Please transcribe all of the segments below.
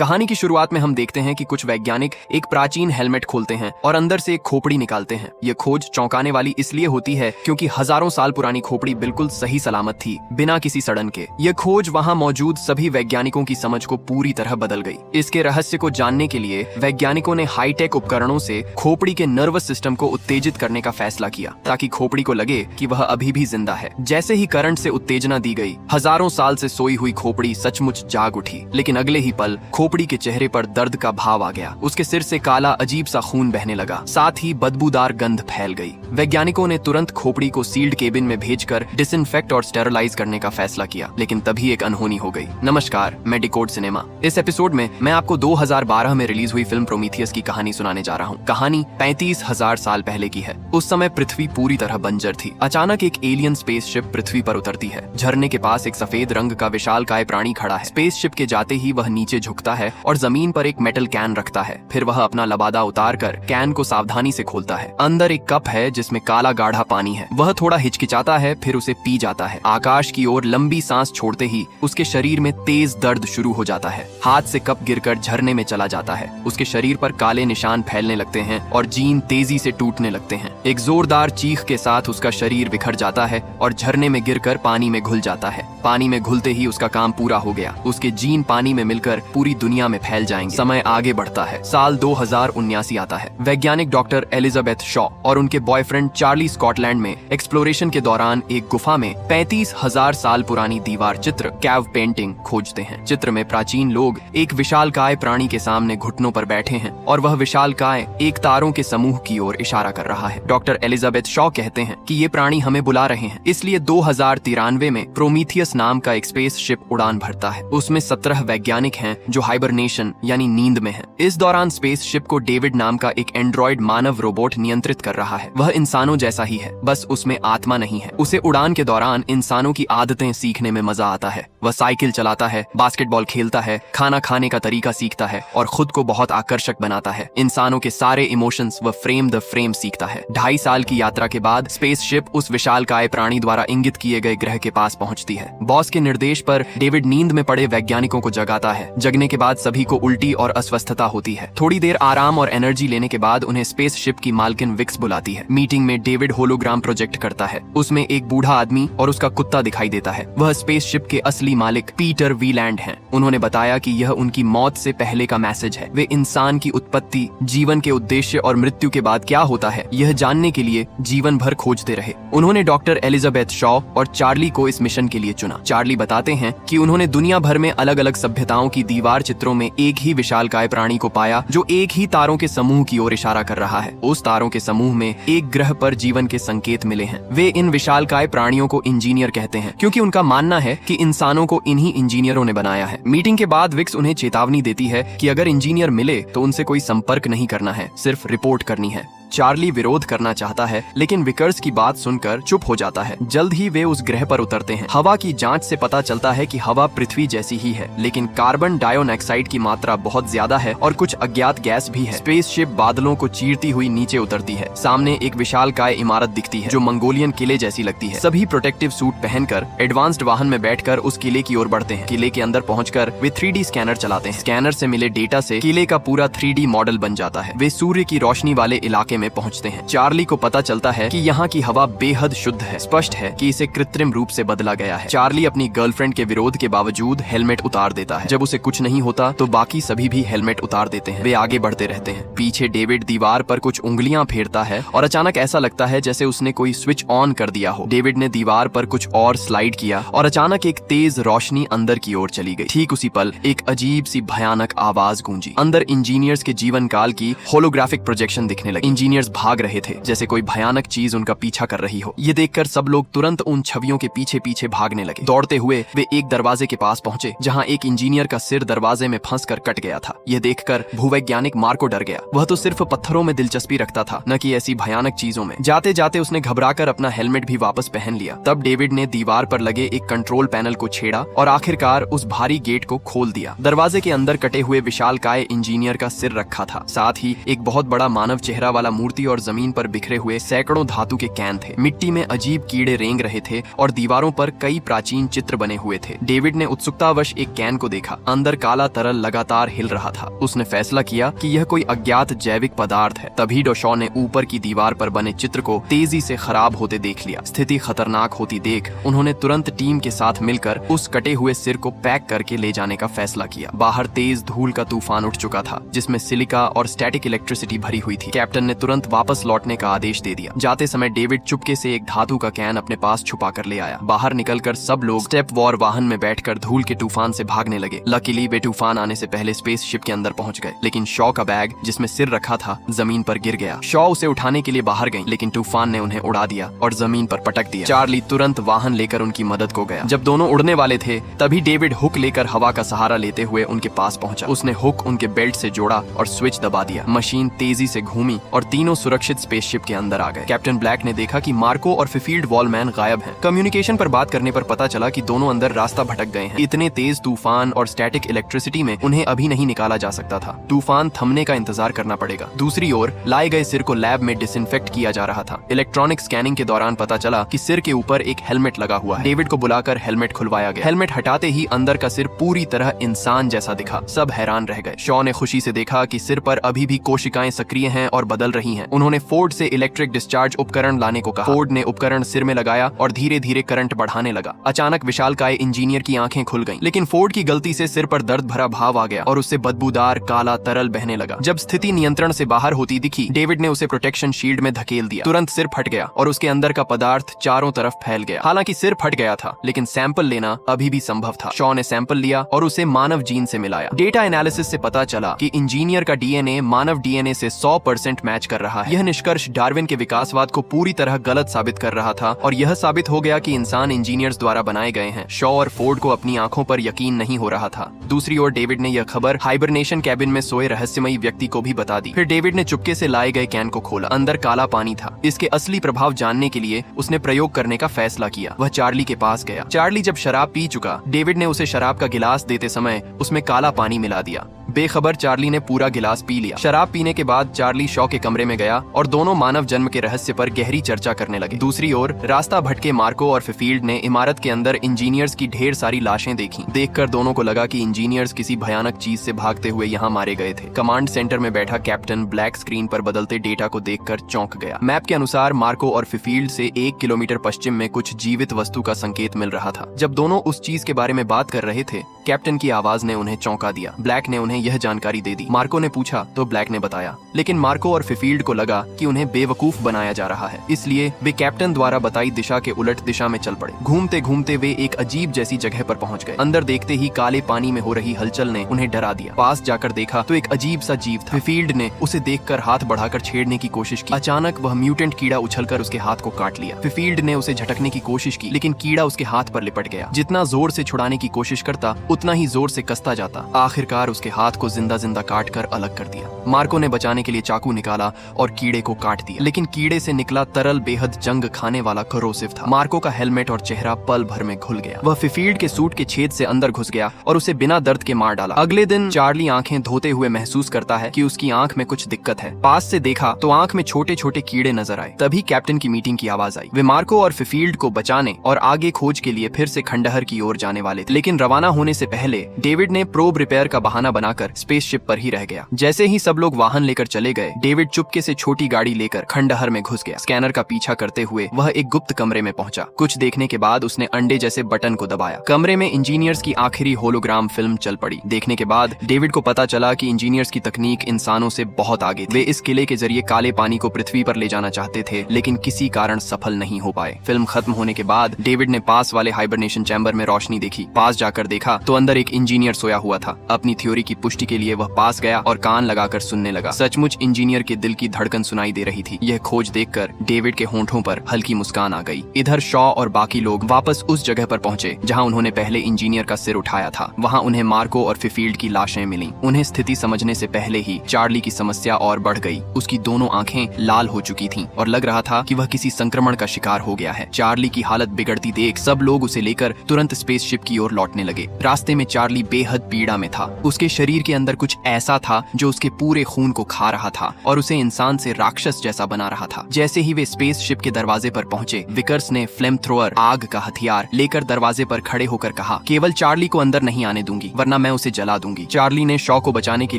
कहानी की शुरुआत में हम देखते हैं कि कुछ वैज्ञानिक एक प्राचीन हेलमेट खोलते हैं और अंदर से एक खोपड़ी निकालते हैं। यह खोज चौंकाने वाली इसलिए होती है क्योंकि हजारों साल पुरानी खोपड़ी बिल्कुल सही सलामत थी, बिना किसी सड़न के। यह खोज वहां मौजूद सभी वैज्ञानिकों की समझ को पूरी तरह बदल गई। इसके रहस्य को जानने के लिए वैज्ञानिकों ने हाईटेक उपकरणों से खोपड़ी के नर्वस सिस्टम को उत्तेजित करने का फैसला किया ताकि खोपड़ी को लगे कि वह अभी भी जिंदा है। जैसे ही करंट से उत्तेजना दी गई, हजारों साल से सोई हुई खोपड़ी सचमुच जाग उठी, लेकिन अगले ही पल खोपड़ी के चेहरे पर दर्द का भाव आ गया। उसके सिर से काला अजीब सा खून बहने लगा, साथ ही बदबूदार गंध फैल गई। वैज्ञानिकों ने तुरंत खोपड़ी को सील्ड केबिन में भेजकर डिसइंफेक्ट और स्टेरलाइज करने का फैसला किया, लेकिन तभी एक अनहोनी हो गई। नमस्कार, मैं डिकोड सिनेमा। इस एपिसोड में मैं आपको 2012 में रिलीज हुई फिल्म प्रोमीथियस की कहानी सुनाने जा रहा हूँ। कहानी 35,000 साल पहले की है। उस समय पृथ्वी पूरी तरह बंजर थी। अचानक एक एलियन स्पेसशिप पृथ्वी पर उतरती है। झरने के पास एक सफेद रंग का विशालकाय प्राणी खड़ा है। स्पेसशिप के जाते ही वह नीचे झुकता है और जमीन पर एक मेटल कैन रखता है। फिर वह अपना लबादा उतार कर कैन को सावधानी से खोलता है। अंदर एक कप है जिसमें काला गाढ़ा पानी है। वह थोड़ा हिचकिचाता है, फिर उसे पी जाता है। आकाश की ओर लंबी सांस छोड़ते ही उसके शरीर में तेज दर्द शुरू हो जाता है। हाथ से कप गिरकर झरने में चला जाता है। उसके शरीर पर काले निशान फैलने लगते हैं और जीन तेजी से टूटने लगते हैं। एक जोरदार चीख के साथ उसका शरीर बिखर जाता है और झरने में गिरकर पानी में घुल जाता है। पानी में घुलते ही उसका काम पूरा हो गया। उसके जीन पानी में मिलकर पूरी दुनिया में फैल जाएंगे। समय आगे बढ़ता है। साल 2079 आता है। वैज्ञानिक डॉक्टर एलिजाबेथ शॉ और उनके बॉयफ्रेंड चार्ली स्कॉटलैंड में एक्सप्लोरेशन के दौरान एक गुफा में 35,000 साल पुरानी दीवार चित्र कैव पेंटिंग खोजते हैं। चित्र में प्राचीन लोग एक विशालकाय प्राणी के सामने घुटनों पर बैठे हैं और वह विशालकाय एक तारों के समूह की ओर इशारा कर रहा है। डॉक्टर एलिजाबेथ शॉ कहते हैं कि ये प्राणी हमें बुला रहे हैं। इसलिए 2093 में प्रोमीथियस नाम का एक स्पेसशिप उड़ान भरता है। उसमें 17 वैज्ञानिक हैं जो हाइबरनेशन यानी नींद में हैं। इस दौरान स्पेसशिप को डेविड नाम का एक एंड्रॉइड मानव रोबोट नियंत्रित कर रहा है। वह इंसानों जैसा ही है, बस उसमें आत्मा नहीं है। उसे उड़ान के दौरान इंसानों की आदतें सीखने में मजा आता है। वह साइकिल चलाता है, बास्केटबॉल खेलता है, खाना खाने का तरीका सीखता है और खुद को बहुत आकर्षक बनाता है। इंसानों के सारे इमोशंस वह फ्रेम द फ्रेम सीखता है। 2.5 साल की यात्रा के बाद स्पेसशिप उस विशालकाय प्राणी द्वारा इंगित किए गए ग्रह के पास पहुंचती है। बॉस के निर्देश पर डेविड नींद में पड़े वैज्ञानिकों को जगाता है। जगने के बाद सभी को उल्टी और अस्वस्थता होती है। थोड़ी देर आराम और एनर्जी लेने के बाद उन्हें स्पेसशिप की मालकिन विक्स बुलाती है। मीटिंग में डेविड होलोग्राम प्रोजेक्ट करता है। उसमें एक बूढ़ा आदमी और उसका कुत्ता दिखाई देता है। वह स्पेसशिप के असली मालिक पीटर वीलैंड हैं। उन्होंने बताया कि यह उनकी मौत से पहले का मैसेज है। वे इंसान की उत्पत्ति, जीवन के उद्देश्य और मृत्यु के बाद क्या होता है यह जानने के लिए जीवन भर खोजते रहे। उन्होंने डॉक्टर एलिजाबेथ शॉ और चार्ली को इस मिशन के लिए चुना। चार्ली बताते हैं कि उन्होंने दुनिया भर में अलग अलग सभ्यताओं की दीवार चित्रों में एक ही विशालकाय प्राणी को पाया जो एक ही तारों के समूह की ओर इशारा कर रहा है। उस तारों के समूह में एक ग्रह पर जीवन के संकेत मिले हैं। वे इन विशालकाय प्राणियों को इंजीनियर कहते हैं क्योंकि उनका मानना है कि इंसानों को इन्हीं इंजीनियरों ने बनाया है। मीटिंग के बाद विक्स उन्हें चेतावनी देती है कि अगर इंजीनियर मिले तो उनसे कोई संपर्क नहीं करना है, सिर्फ रिपोर्ट करनी है। चार्ली विरोध करना चाहता है लेकिन विकर्स की बात सुनकर चुप हो जाता है। जल्द ही वे उस ग्रह पर उतरते हैं। हवा की जांच से पता चलता है कि हवा पृथ्वी जैसी ही है, लेकिन कार्बन डाइऑक्साइड की मात्रा बहुत ज्यादा है और कुछ अज्ञात गैस भी है। स्पेसशिप बादलों को चीरती हुई नीचे उतरती है। सामने एक विशालकाय इमारत दिखती है जो मंगोलियन किले जैसी लगती है। सभी प्रोटेक्टिव सूट पहनकर एडवांस्ड वाहन में बैठकर उस किले की ओर बढ़ते हैं। किले के अंदर पहुंचकर वे 3D स्कैनर चलाते हैं। स्कैनर से मिले डेटा से किले का पूरा 3D मॉडल बन जाता है। वे सूर्य की रोशनी वाले इलाके में पहुंचते हैं। चार्ली को पता चलता है कि यहाँ की हवा बेहद शुद्ध है। स्पष्ट है कि इसे कृत्रिम रूप से बदला गया है। चार्ली अपनी गर्लफ्रेंड के विरोध के बावजूद हेलमेट उतार देता है। जब उसे कुछ नहीं होता तो बाकी सभी भी हेलमेट उतार देते हैं। वे आगे बढ़ते रहते हैं। पीछे डेविड दीवार पर कुछ उंगलियां फेरता है और अचानक ऐसा लगता है जैसे उसने कोई स्विच ऑन कर दिया हो। डेविड ने दीवार पर कुछ और स्लाइड किया और अचानक एक तेज रोशनी अंदर की ओर चली गई। ठीक उसी पल एक अजीब सी भयानक आवाज गूंजी। अंदर इंजीनियर्स के जीवन काल की होलोग्राफिक प्रोजेक्शन दिखने लगी। इंजीनियर्स भाग रहे थे जैसे कोई भयानक चीज उनका पीछा कर रही हो। ये देखकर सब लोग तुरंत उन छवियों के पीछे पीछे भागने लगे। दौड़ते हुए वे एक दरवाजे के पास पहुंचे जहां एक इंजीनियर का सिर दरवाजे में फंसकर कट गया था। यह देखकर भूवैज्ञानिक मार्को डर गया। वह तो सिर्फ पत्थरों में दिलचस्पी रखता था, न कि ऐसी भयानक चीजों में। जाते जाते उसने घबराकर अपना हेलमेट भी वापस पहन लिया। तब डेविड ने दीवार पर लगे एक कंट्रोल पैनल को छेड़ा और आखिरकार उस भारी गेट को खोल दिया। दरवाजे के अंदर कटे हुए विशालकाय इंजीनियर का सिर रखा था। साथ ही एक बहुत बड़ा मानव चेहरा वाला मूर्ति और जमीन पर बिखरे हुए सैकड़ों धातु के कैन थे। मिट्टी में अजीब कीड़े रेंग रहे थे और दीवारों पर कई प्राचीन चित्र बने हुए थे। डेविड ने उत्सुकतावश एक कैन को देखा। अंदर काला तरल लगातार हिल रहा था। उसने फैसला किया कि यह कोई अज्ञात जैविक पदार्थ है। तभी डॉशॉ ने ऊपर की दीवार पर बने चित्र को तेजी से खराब होते देख लिया। स्थिति खतरनाक होती देख उन्होंने तुरंत टीम के साथ मिलकर उस कटे हुए सिर को पैक करके ले जाने का फैसला किया। बाहर तेज धूल का तूफान उठ चुका था, जिसमें सिलिका और स्टैटिक इलेक्ट्रिसिटी भरी हुई थी। कैप्टन ने तुरंत वापस लौटने का आदेश दे दिया। जाते समय डेविड चुपके से एक धातु का कैन अपने पास छुपा कर ले आया। बाहर निकलकर सब लोग स्टेप वॉर वाहन में बैठकर धूल के तूफान से भागने लगे। लकीली वे तूफान आने से पहले स्पेसशिप के अंदर पहुंच गए, लेकिन शॉ का बैग जिसमें सिर रखा था जमीन पर गिर गया। शॉ उसे उठाने के लिए बाहर गई, लेकिन तूफान ने उन्हें उड़ा दिया और जमीन पर पटक दिया। चार्ली तुरंत वाहन लेकर उनकी मदद को गया। जब दोनों उड़ने वाले थे तभी डेविड हुक लेकर हवा का सहारा लेते हुए उनके पास पहुंचा। उसने हुक उनके बेल्ट से जोड़ा और स्विच दबा दिया। मशीन तेजी से घूमी और तीनों सुरक्षित स्पेसशिप के अंदर आ गए। कैप्टन ब्लैक ने देखा कि मार्को और फिफील्ड वॉलमैन गायब हैं। कम्युनिकेशन पर बात करने पर पता चला कि दोनों अंदर रास्ता भटक गए हैं। इतने तेज तूफान और स्टैटिक इलेक्ट्रिसिटी में उन्हें अभी नहीं निकाला जा सकता था। तूफान थमने का इंतजार करना पड़ेगा। दूसरी ओर लाए गए सिर को लैब में डिसइंफेक्ट किया जा रहा था। इलेक्ट्रॉनिक स्कैनिंग के दौरान पता चला कि सिर के ऊपर एक हेलमेट लगा हुआ है। डेविड को बुलाकर हेलमेट खुलवाया गया। हेलमेट हटाते ही अंदर का सिर पूरी तरह इंसान जैसा दिखा। सब हैरान रह गए। शॉ ने खुशी से देखा कि सिर पर अभी भी कोशिकाएं सक्रिय हैं और बदल रही हैं। उन्होंने फोर्ड से इलेक्ट्रिक डिस्चार्ज उपकरण लाने को कहा। फोर्ड ने उपकरण सिर में लगाया और धीरे धीरे करंट बढ़ाने लगा। अचानक विशालकाय इंजीनियर की आंखें खुल गईं, लेकिन फोर्ड की गलती से सिर पर दर्द भरा भाव आ गया और उससे बदबूदार काला तरल बहने लगा। जब स्थिति नियंत्रण से बाहर होती दिखी, डेविड ने उसे प्रोटेक्शन शील्ड में धकेल दिया। तुरंत सिर फट गया और उसके अंदर का पदार्थ चारों तरफ फैल गया। हालांकि सिर फट गया था, लेकिन सैंपल लेना अभी भी संभव था। शॉ ने सैंपल लिया और उसे मानव जीन से मिलाया। डेटा एनालिसिस से पता चला कि इंजीनियर का डीएनए मानव डीएनए से 100% मैच कर रहा है। यह निष्कर्ष डार्विन के विकासवाद को पूरी तरह गलत साबित कर रहा था और यह साबित हो गया कि इंसान इंजीनियर्स द्वारा बनाए गए हैं। शॉ और फोर्ड को अपनी आंखों पर यकीन नहीं हो रहा था। दूसरी ओर डेविड ने यह खबर हाइबरनेशन कैबिन में सोए रहस्यमयी व्यक्ति को भी बता दी। फिर डेविड ने चुपके से लाए गए कैन को खोला। अंदर काला पानी था। इसके असली प्रभाव जानने के लिए उसने प्रयोग करने का फैसला किया। वह चार्ली के पास गया। चार्ली जब शराब पी चुका, डेविड ने उसे शराब का गिलास देते समय उसमें काला पानी मिला दिया। बेखबर चार्ली ने पूरा गिलास पी लिया। शराब पीने के बाद चार्ली शॉ के कमरे में गया और दोनों मानव जन्म के रहस्य पर गहरी चर्चा करने लगे। दूसरी ओर रास्ता भटके मार्को और फिफील्ड ने इमारत के अंदर इंजीनियर्स की ढेर सारी लाशें देखी। देखकर दोनों को लगा कि इंजीनियर्स किसी भयानक चीज से भागते हुए यहाँ मारे गए थे। कमांड सेंटर में बैठा कैप्टन ब्लैक स्क्रीन पर बदलते डेटा को देखकर चौंक गया। मैप के अनुसार मार्को और फिफील्ड से 1 किलोमीटर पश्चिम में कुछ जीवित वस्तु का संकेत मिल रहा था। जब दोनों उस चीज के बारे में बात कर रहे थे, कैप्टन की आवाज ने उन्हें चौंका दिया। ब्लैक ने उन्हें यह जानकारी दे दी। मार्को ने पूछा तो ब्लैक ने बताया, लेकिन मार्को और फिफील्ड को लगा कि उन्हें बेवकूफ बनाया जा रहा है, इसलिए वे कैप्टन द्वारा बताई दिशा के उलट दिशा में चल पड़े। घूमते घूमते वे एक अजीब जैसी जगह पर पहुंच गए। अंदर देखते ही काले पानी में हो रही हलचल ने उन्हें डरा दिया। पास जाकर देखा तो एक अजीब सा जीव था। फिफील्ड ने उसे देखकर हाथ बढ़ाकर छेड़ने की कोशिश की। अचानक वह म्यूटेंट कीड़ा उछलकर उसके हाथ को काट लिया। फिफील्ड ने उसे झटकने की कोशिश की, लेकिन कीड़ा उसके हाथ पर लिपट गया। जितना जोर से छुड़ाने की कोशिश करता, उतना ही जोर से कसता जाता। आखिरकार उसके हाथ को जिंदा जिंदा काट कर अलग कर दिया। मार्को ने बचाने के लिए चाकू निकाला और कीड़े को काट दिया, लेकिन कीड़े से निकला तरल बेहद जंग खाने वाला करोसिव था। मार्को का हेलमेट और चेहरा पल भर में घुल गया। वह फिफील्ड के सूट के छेद से अंदर घुस गया और उसे बिना दर्द के मार डाला। अगले दिन चार्ली आंखें धोते हुए महसूस करता है कि उसकी आंख में कुछ दिक्कत है। पास से देखा तो आंख में छोटे छोटे कीड़े नजर आए। तभी कैप्टन की मीटिंग की आवाज आई। वे मार्को और फिफील्ड को बचाने और आगे खोज के लिए फिर से खंडहर की ओर जाने वाले थे, लेकिन रवाना होने से पहले डेविड ने प्रोब रिपेयर का बहाना बनाकर स्पेसशिप पर ही रह गया। जैसे ही सब लोग वाहन लेकर चले गए, डेविड चुपके से छोटी गाड़ी लेकर खंडहर में घुस गया। स्कैनर का पीछा करते हुए वह एक गुप्त कमरे में पहुंचा। कुछ देखने के बाद उसने अंडे जैसे बटन को दबाया। कमरे में इंजीनियर्स की आखिरी होलोग्राम फिल्म चल पड़ी। देखने के बाद डेविड को पता चला कि इंजीनियर्स की तकनीक इंसानों से बहुत आगे थी। वे इस किले के जरिए काले पानी को पृथ्वी पर ले जाना चाहते थे, लेकिन किसी कारण सफल नहीं हो पाए। फिल्म खत्म होने के बाद डेविड ने पास वाले हाइबरनेशन चैम्बर में रोशनी देखी। पास जाकर देखा तो अंदर एक इंजीनियर सोया हुआ था। अपनी थ्योरी की पुष्टि के लिए वह पास गया और कान लगाकर सुनने लगा। सचमुच इंजीनियर के दिल की धड़कन सुनाई दे रही थी। यह खोज देखकर डेविड के होंठों पर हल्की मुस्कान आ गई। इधर शॉ और बाकी लोग वापस उस जगह पर पहुंचे जहां उन्होंने पहले इंजीनियर का सिर उठाया था। वहां उन्हें मार्को और फिफील्ड की लाशें मिली। उन्हें स्थिति समझने से पहले ही चार्ली की समस्या और बढ़ गई। उसकी दोनों आंखें लाल हो चुकी थीं और लग रहा था कि वह किसी संक्रमण का शिकार हो गया है। चार्ली की हालत बिगड़ती देख सब लोग उसे लेकर तुरंत स्पेसशिप की ओर लौटने लगे। रास्ते रास्ते में चार्ली बेहद पीड़ा में था। उसके शरीर के अंदर कुछ ऐसा था जो उसके पूरे खून को खा रहा था और उसे इंसान से राक्षस जैसा बना रहा था। जैसे ही वे स्पेसशिप के दरवाजे पर पहुंचे, विकर्स ने फ्लेम थ्रोअर, आग का हथियार लेकर दरवाजे पर खड़े होकर कहा, केवल चार्ली को अंदर नहीं आने दूंगी वरना मैं उसे जला दूंगी। चार्ली ने शॉ को बचाने के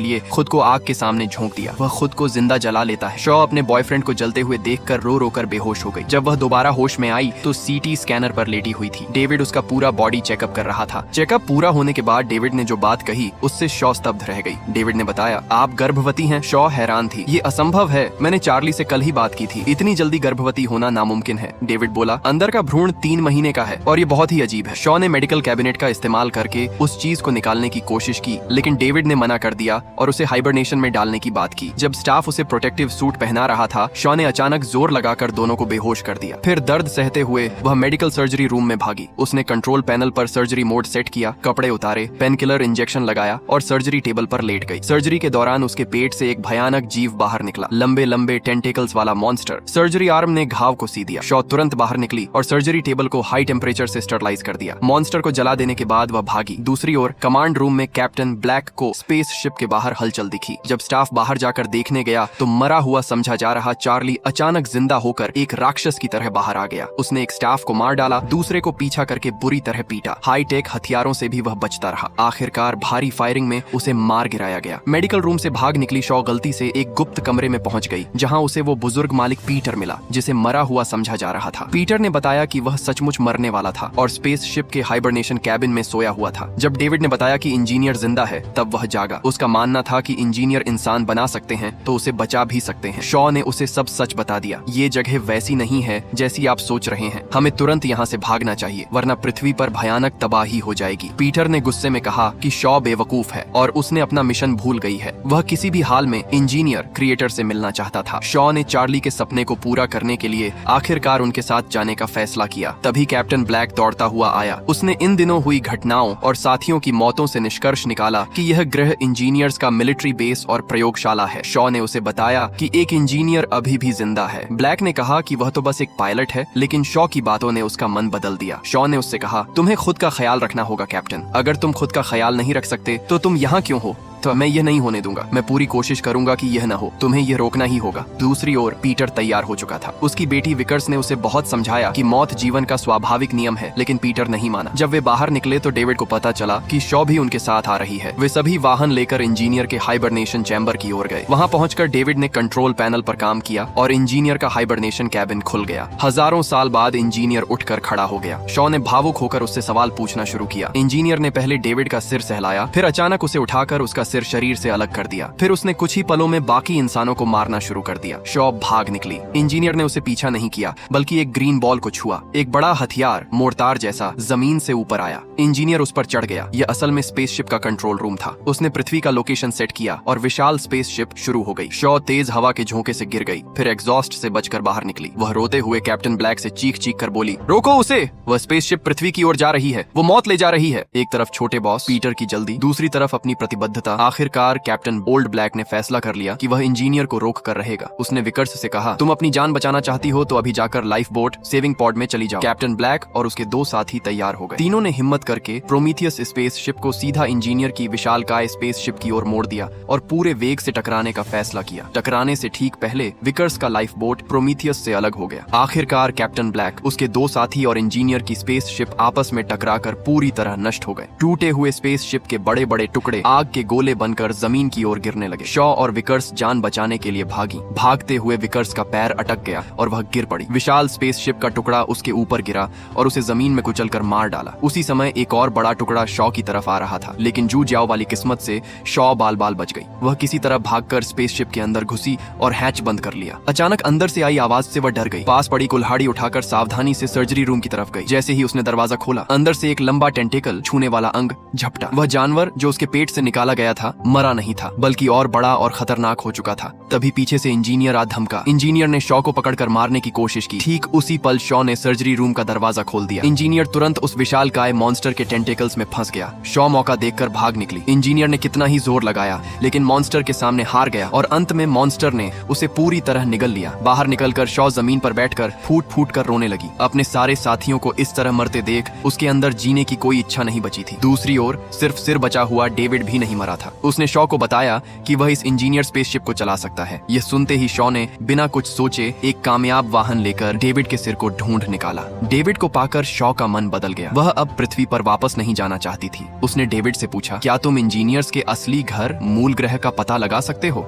लिए खुद को आग के सामने झोंक दिया। वह खुद को जिंदा जला लेता है। शॉ अपने बॉयफ्रेंड को जलते हुए देखकर रो रो कर बेहोश हो गई। जब वह दोबारा होश में आई तो सीटी स्कैनर पर लेटी हुई थी। डेविड उसका पूरा बॉडी चेकअप कर रहा था। चेकअप पूरा होने के बाद डेविड ने जो बात कही उससे शॉ स्तब्ध रह गई। डेविड ने बताया, आप गर्भवती हैं? शॉ हैरान थी। ये असंभव है, मैंने चार्ली से कल ही बात की थी। इतनी जल्दी गर्भवती होना नामुमकिन है। डेविड बोला, अंदर का भ्रूण 3 महीने का है और ये बहुत ही अजीब है। शॉ ने मेडिकल कैबिनेट का इस्तेमाल करके उस चीज को निकालने की कोशिश की, लेकिन डेविड ने मना कर दिया और उसे हाइबरनेशन में डालने की बात की। जब स्टाफ उसे प्रोटेक्टिव सूट पहना रहा था, शॉ ने अचानक जोर लगाकर दोनों को बेहोश कर दिया। फिर दर्द सहते हुए वह मेडिकल सर्जरी रूम में भागी। उसने कंट्रोल पैनल पर सर्जरी मोड सेट किया, कपड़े उतारे, पेन किलर इंजेक्शन लगाया और सर्जरी टेबल पर लेट गई। सर्जरी के दौरान उसके पेट से एक भयानक जीव बाहर निकला, लंबे लंबे टेंटेकल्स वाला मॉन्स्टर। सर्जरी आर्म ने घाव को सी दिया। शॉ तुरंत बाहर निकली और सर्जरी टेबल को हाई टेम्परेचर से स्टरलाइज कर दिया। मॉन्स्टर को जला देने के बाद वह भागी। दूसरी ओर कमांड रूम में कैप्टन ब्लैक को स्पेसशिप के बाहर हलचल दिखी। जब स्टाफ बाहर जाकर देखने गया तो मरा हुआ समझा जा रहा चार्ली अचानक जिंदा होकर एक राक्षस की तरह बाहर आ गया। उसने एक स्टाफ को मार डाला, दूसरे को पीछा करके बुरी तरह पीटा। हाई टेक हथियारों से भी वह बचता रहा। आखिरकार भारी फायरिंग में उसे मार गिराया गया। मेडिकल रूम से भाग निकली शॉ गलती से एक गुप्त कमरे में पहुंच गई, जहां उसे वो बुजुर्ग मालिक पीटर मिला जिसे मरा हुआ समझा जा रहा था। पीटर ने बताया कि वह सचमुच मरने वाला था और स्पेसशिप के हाइबरनेशन कैबिन में सोया हुआ था। जब डेविड ने बताया कि इंजीनियर जिंदा है, तब वह जागा। उसका मानना था कि इंजीनियर इंसान बना सकते हैं तो उसे बचा भी सकते हैं। शॉ ने उसे सब सच बता दिया। ये जगह वैसी नहीं है जैसी आप सोच रहे हैं। हमें तुरंत यहाँ से भागना चाहिए वरना पृथ्वी पर भयानक तबाही हो जाएगी। पीटर ने गुस्से में कहा कि शॉ बेवकूफ है और उसने अपना मिशन भूल गई है। वह किसी भी हाल में इंजीनियर क्रिएटर से मिलना चाहता था। शॉ ने चार्ली के सपने को पूरा करने के लिए आखिरकार उनके साथ जाने का फैसला किया। तभी कैप्टन ब्लैक दौड़ता हुआ आया। उसने इन दिनों हुई घटनाओं और साथियों की मौतों से निष्कर्ष निकाला कि यह ग्रह इंजीनियर्स का मिलिट्री बेस और प्रयोगशाला है। शॉ ने उसे बताया कि एक इंजीनियर अभी भी जिंदा है। ब्लैक ने कहा कि वह तो बस एक पायलट है, लेकिन शॉ की बातों ने उसका मन बदल दिया। शॉ ने उससे कहा, तुम्हें खुद का ख्याल रखना होगा कैप्टन। अगर तुम खुद का ख्याल नहीं रख सकते तो तुम यहाँ क्यों हो? तो मैं ये नहीं होने दूंगा। मैं पूरी कोशिश करूंगा कि यह न हो। तुम्हें यह रोकना ही होगा। दूसरी ओर पीटर तैयार हो चुका था। उसकी बेटी विकर्स ने उसे बहुत समझाया कि मौत जीवन का स्वाभाविक नियम है, लेकिन पीटर नहीं माना। जब वे बाहर निकले तो डेविड को पता चला कि शॉ भी उनके साथ आ रही है। वे सभी वाहन लेकर इंजीनियर के हाइबरनेशन चैम्बर की ओर गए। वहाँ पहुंचकर डेविड ने कंट्रोल पैनल पर काम किया और इंजीनियर का हाइबरनेशन कैबिन खुल गया। हजारों साल बाद इंजीनियर उठकर खड़ा हो गया। शॉ ने भावुक होकर उससे सवाल पूछना शुरू किया। इंजीनियर ने पहले डेविड का सिर सहलाया, फिर अचानक उसे उठाकर उसका सिर शरीर से अलग कर दिया। फिर उसने कुछ ही पलों में बाकी इंसानों को मारना शुरू कर दिया। शॉ भाग निकली। इंजीनियर ने उसे पीछा नहीं किया, बल्कि एक ग्रीन बॉल को छुआ। एक बड़ा हथियार मोर्टार जैसा जमीन से ऊपर आया। इंजीनियर उस पर चढ़ गया। यह असल में स्पेसशिप का कंट्रोल रूम था। उसने पृथ्वी का लोकेशन सेट किया और विशाल स्पेसशिप शुरू हो गई। शॉ तेज हवा के झोंके से गिर गई, फिर एग्जॉस्ट से बचकर बाहर निकली। वह रोते हुए कैप्टन ब्लैक से चीख चीख कर बोली, रोको उसे, वह स्पेसशिप पृथ्वी की ओर जा रही है, वो मौत ले जा रही है। एक तरफ छोटे बॉस पीटर की जल्दी, दूसरी तरफ अपनी प्रतिबद्धता। आखिरकार कैप्टन बोल्ड ब्लैक ने फैसला कर लिया कि वह इंजीनियर को रोक कर रहेगा। उसने विकर्स से कहा, तुम अपनी जान बचाना चाहती हो तो अभी जाकर लाइफ बोट सेविंग पॉड में चली जाओ। कैप्टन ब्लैक और उसके 2 साथी तैयार हो गए। तीनों ने हिम्मत करके प्रोमीथियस स्पेसशिप को सीधा इंजीनियर की विशालकाय स्पेसशिप की ओर मोड़ दिया और पूरे वेग से टकराने का फैसला किया। टकराने से ठीक पहले विकर्स का लाइफ बोट प्रोमीथियस से अलग हो गया। आखिरकार कैप्टन ब्लैक, उसके 2 साथी और इंजीनियर की स्पेसशिप आपस में टकराकर पूरी तरह नष्ट हो गए। टूटे हुए स्पेसशिप के बड़े बड़े टुकड़े आग के गोले बनकर जमीन की ओर गिरने लगे। शॉ और विकर्स जान बचाने के लिए भागी। भागते हुए विकर्स का पैर अटक गया और वह गिर पड़ी। विशाल स्पेसशिप का टुकड़ा उसके ऊपर गिरा और उसे जमीन में कुचलकर मार डाला। उसी समय एक और बड़ा टुकड़ा शॉ की तरफ आ रहा था, लेकिन जू जाओ वाली किस्मत से शॉ बाल बाल बच गई। वह किसी तरह भागकर स्पेसशिप के अंदर घुसी और हैच बंद कर लिया। अचानक अंदर से आई आवाज से वह डर गई। पास पड़ी कुल्हाड़ी उठाकर सावधानी से सर्जरी रूम की तरफ गई। जैसे ही उसने दरवाजा खोला, अंदर से एक लंबा टेंटेकल छूने वाला अंग झपटा। वह जानवर जो उसके पेट से निकाला गया था, मरा नहीं था, बल्कि और बड़ा और खतरनाक हो चुका था। तभी पीछे से इंजीनियर आ धमका। इंजीनियर ने शॉ को पकड़कर मारने की कोशिश की। ठीक उसी पल शॉ ने सर्जरी रूम का दरवाजा खोल दिया। इंजीनियर तुरंत उस विशालकाय मॉन्स्टर के टेंटेकल्स में फंस गया। शॉ मौका देखकर भाग निकली। इंजीनियर ने कितना ही जोर लगाया, लेकिन मॉन्स्टर के सामने हार गया और अंत में मॉन्स्टर ने उसे पूरी तरह निगल लिया। बाहर निकलकर शॉ जमीन पर बैठकर फूट फूट कर रोने लगी। अपने सारे साथियों को इस तरह मरते देख उसके अंदर जीने की कोई इच्छा नहीं बची थी। दूसरी ओर सिर्फ सिर बचा हुआ डेविड भी नहीं मरा था। उसने शॉ को बताया कि वह इस इंजीनियर स्पेसशिप को चला सकता है। यह सुनते ही शॉ ने बिना कुछ सोचे एक कामयाब वाहन लेकर डेविड के सिर को ढूंढ निकाला। डेविड को पाकर शॉ का मन बदल गया। वह अब पृथ्वी पर वापस नहीं जाना चाहती थी। उसने डेविड से पूछा, क्या तुम इंजीनियर्स के असली घर मूल ग्रह का पता लगा सकते हो?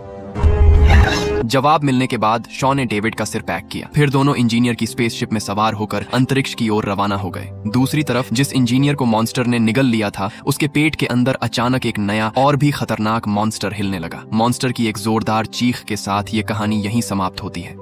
जवाब मिलने के बाद शॉ ने डेविड का सिर पैक किया। फिर दोनों इंजीनियर की स्पेसशिप में सवार होकर अंतरिक्ष की ओर रवाना हो गए। दूसरी तरफ जिस इंजीनियर को मॉन्स्टर ने निगल लिया था, उसके पेट के अंदर अचानक एक नया और भी खतरनाक मॉन्स्टर हिलने लगा। मॉन्स्टर की एक जोरदार चीख के साथ ये कहानी यहीं समाप्त होती है।